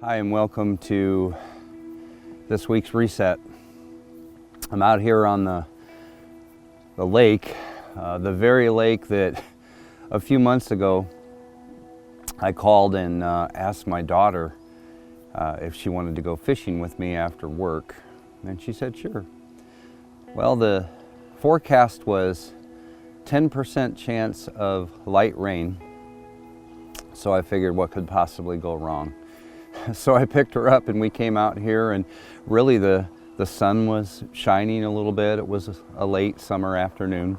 Hi, and welcome to this week's Reset. I'm out here on the lake, the very lake that a few months ago I called and asked my daughter if she wanted to go fishing with me after work, and she said sure. Well, the forecast was 10% chance of light rain, so I figured what could possibly go wrong. So I picked her up and we came out here, and really the sun was shining a little bit. It was a late summer afternoon.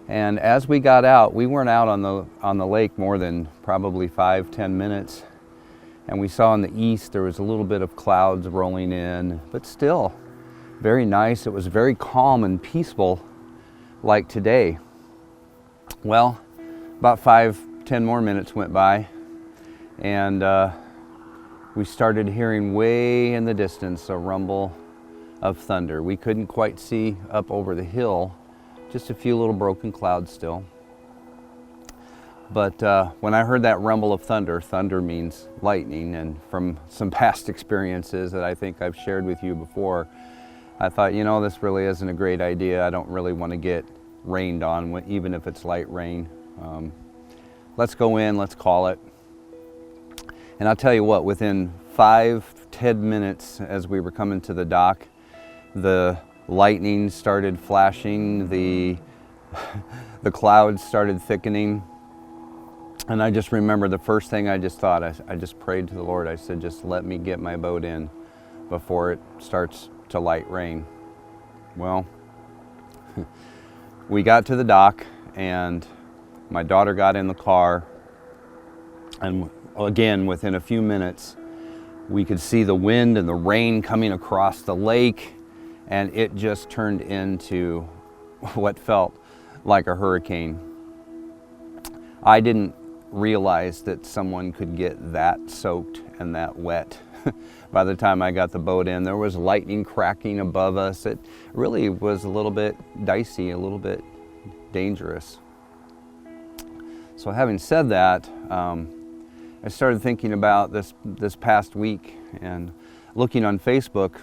And as we got out, we weren't out on the lake more than probably 5-10 minutes. And we saw in the east there was a little bit of clouds rolling in, but still very nice. It was very calm and peaceful like today. Well, about 5-10 more minutes went by, and we started hearing way in the distance a rumble of thunder. We couldn't quite see up over the hill, just a few little broken clouds still. But when I heard that rumble of thunder, thunder means lightning, and from some past experiences that I think I've shared with you before, I thought, you know, this really isn't a great idea. I don't really want to get rained on, even if it's light rain. Let's go in, let's call it. And I'll tell you what, within 5-10 minutes as we were coming to the dock, the lightning started flashing, the clouds started thickening. And I just remember the first thing I just thought, I just prayed to the Lord. I said, just let me get my boat in before it starts to light rain. Well, we got to the dock and my daughter got in the car, and again, within a few minutes, we could see the wind and the rain coming across the lake, and it just turned into what felt like a hurricane. I didn't realize that someone could get that soaked and that wet. By the time I got the boat in, there was lightning cracking above us. It really was a little bit dicey, a little bit dangerous. So having said that, I started thinking about this past week and looking on Facebook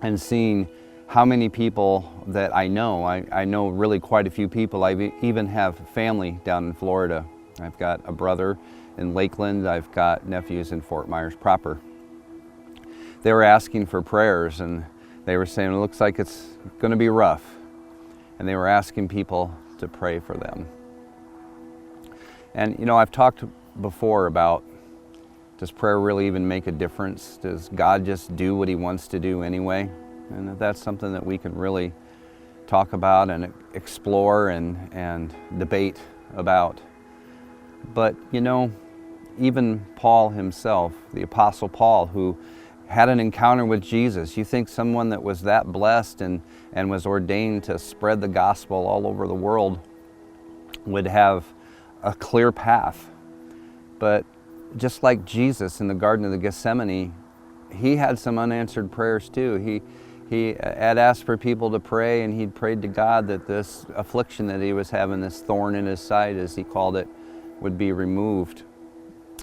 and seeing how many people that I know. I know really quite a few people. I even have family down in Florida. I've got a brother in Lakeland. I've got nephews in Fort Myers proper. They were asking for prayers, and they were saying it looks like it's going to be rough. And they were asking people to pray for them. And you know, I've talked before about, does prayer really even make a difference? Does God just do what He wants to do anyway? And that's something that we can really talk about and explore and debate about. But you know, even Paul himself, the Apostle Paul, who had an encounter with Jesus, you think someone that was that blessed and was ordained to spread the gospel all over the world would have a clear path. But just like Jesus in the Garden of Gethsemane, he had some unanswered prayers too. He had asked for people to pray, and he'd prayed to God that this affliction that he was having, this thorn in his side as he called it, would be removed.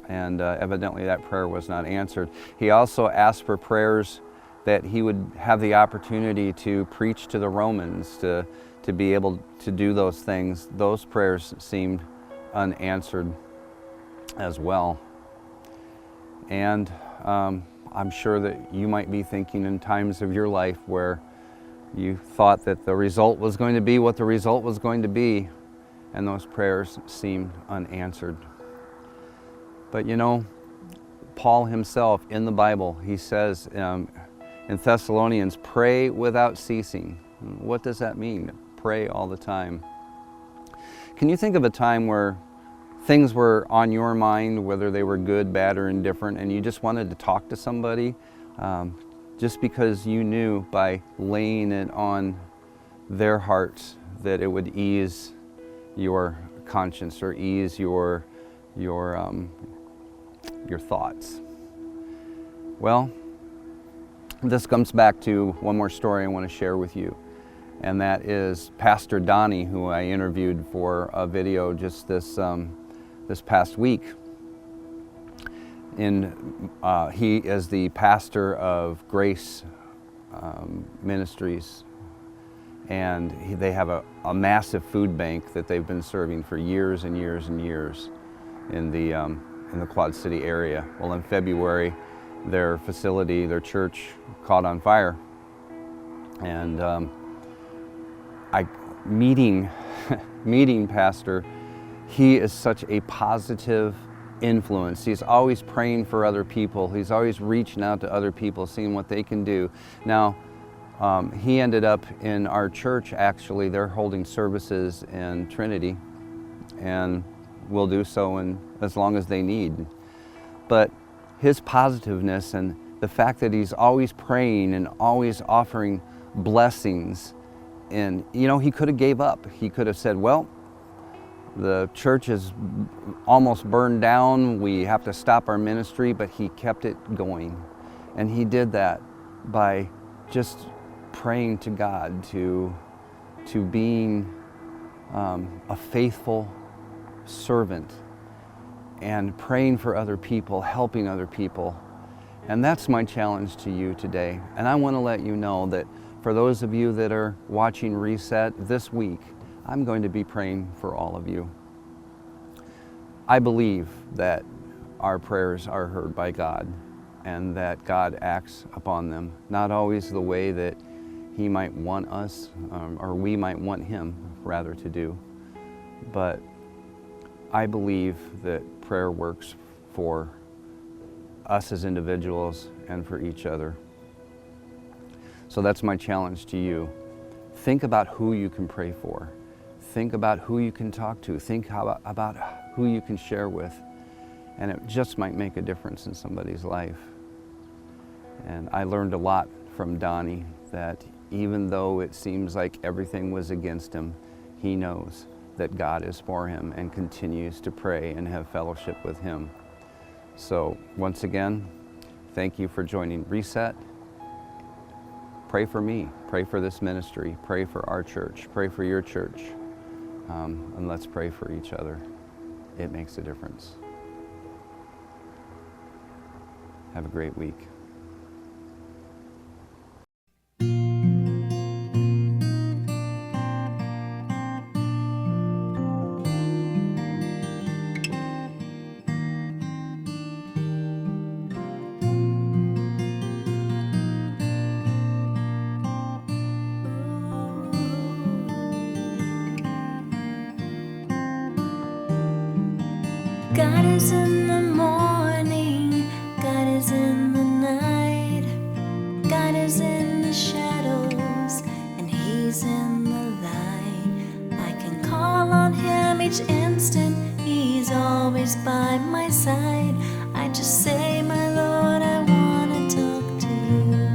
And evidently that prayer was not answered. He also asked for prayers that he would have the opportunity to preach to the Romans, to be able to do those things. Those prayers seemed unanswered as well. And I'm sure that you might be thinking in times of your life where you thought that the result was going to be what the result was going to be, and those prayers seemed unanswered. But you know, Paul himself in the Bible, he says in Thessalonians, pray without ceasing. What does that mean? Pray all the time. Can you think of a time where things were on your mind, whether they were good, bad, or indifferent, and you just wanted to talk to somebody just because you knew by laying it on their hearts that it would ease your conscience or ease your thoughts? Well, this comes back to one more story I want to share with you, and that is Pastor Donnie, who I interviewed for a video just this past week. He is the pastor of Grace Ministries, and they have a massive food bank that they've been serving for years and years and years in the Quad City area. Well, in February, their facility, their church, caught on fire, and meeting Pastor, he is such a positive influence. He's always praying for other people. He's always reaching out to other people, seeing what they can do. Now, he ended up in our church. Actually, they're holding services in Trinity, and will do so as long as they need. But his positiveness and the fact that he's always praying and always offering blessings, and he could have gave up. He could have said, well, the church is almost burned down, we have to stop our ministry, but he kept it going. And he did that by just praying to God, to being a faithful servant and praying for other people, helping other people. And that's my challenge to you today. And I want to let you know that for those of you that are watching Reset this week, I'm going to be praying for all of you. I believe that our prayers are heard by God and that God acts upon them, not always the way that He might want us or we might want Him rather to do. But I believe that prayer works for us as individuals and for each other. So that's my challenge to you. Think about who you can pray for. Think about who you can talk to. Think about who you can share with. And it just might make a difference in somebody's life. And I learned a lot from Donnie, that even though it seems like everything was against him, he knows that God is for him and continues to pray and have fellowship with Him. So once again, thank you for joining Reset. Pray for me, pray for this ministry, pray for our church, pray for your church, and let's pray for each other. It makes a difference. Have a great week. God is in the morning, God is in the night, God is in the shadows, and He's in the light. I can call on Him each instant, He's always by my side. I just say, my Lord, I wanna talk to you.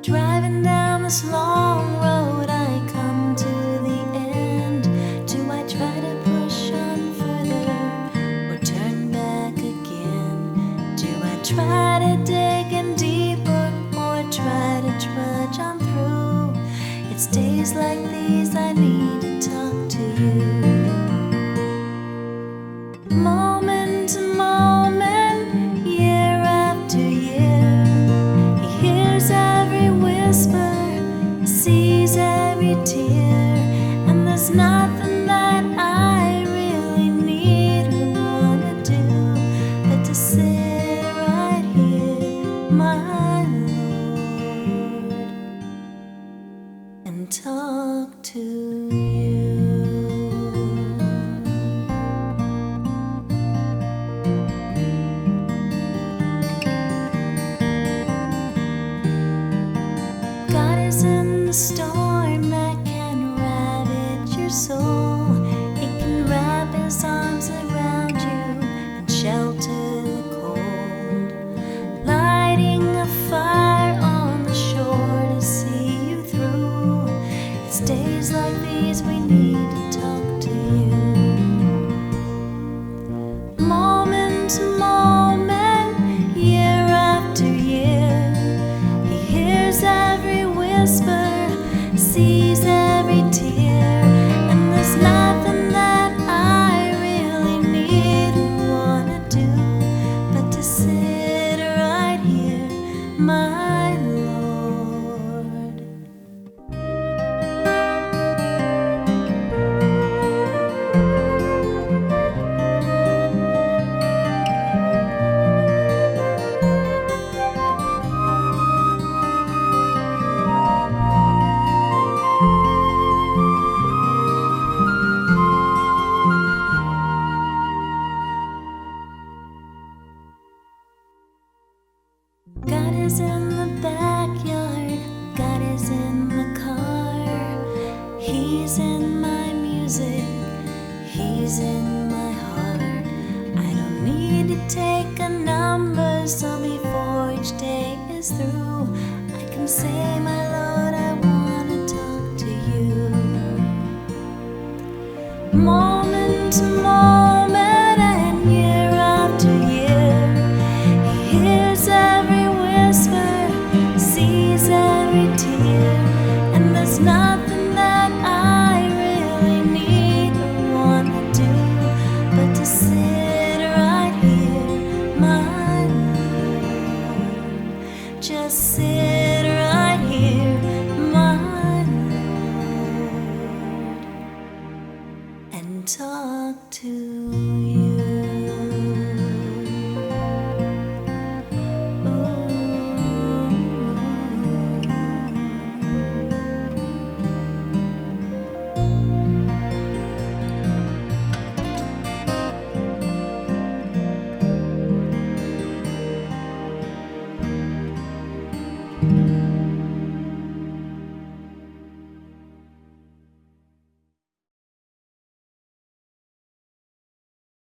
Driving down this long road, I come to the end. Do I try to push on further or turn back again? Do I try to dig in deeper or try to trudge on through? It's days like these I need to talk to you. Moment to moment, year after year, He hears every whisper, sees every tear, and there's nothing that I really need or wanna do but to sit right here, my Lord, and talk to you. God is in the storm that can ravage your soul. He can wrap His arms around you and shelter the cold, lighting a fire on the shore to see you through. It's days like these we need to talk to you. Moment to moment, year after year, He hears every whisper, sees every tear, and there's nothing that I really need or wanna do my Lord. God is in the backyard, God is in the car. He's in my music, He's in my heart. I don't need to take a number, so before each day is through, I can say, my Lord, I want to talk to you. Moment to moment and year after year, He hears every whisper, sees every tear, and there's nothing that I really need or want to do but to sit right here, my Lord. Just sit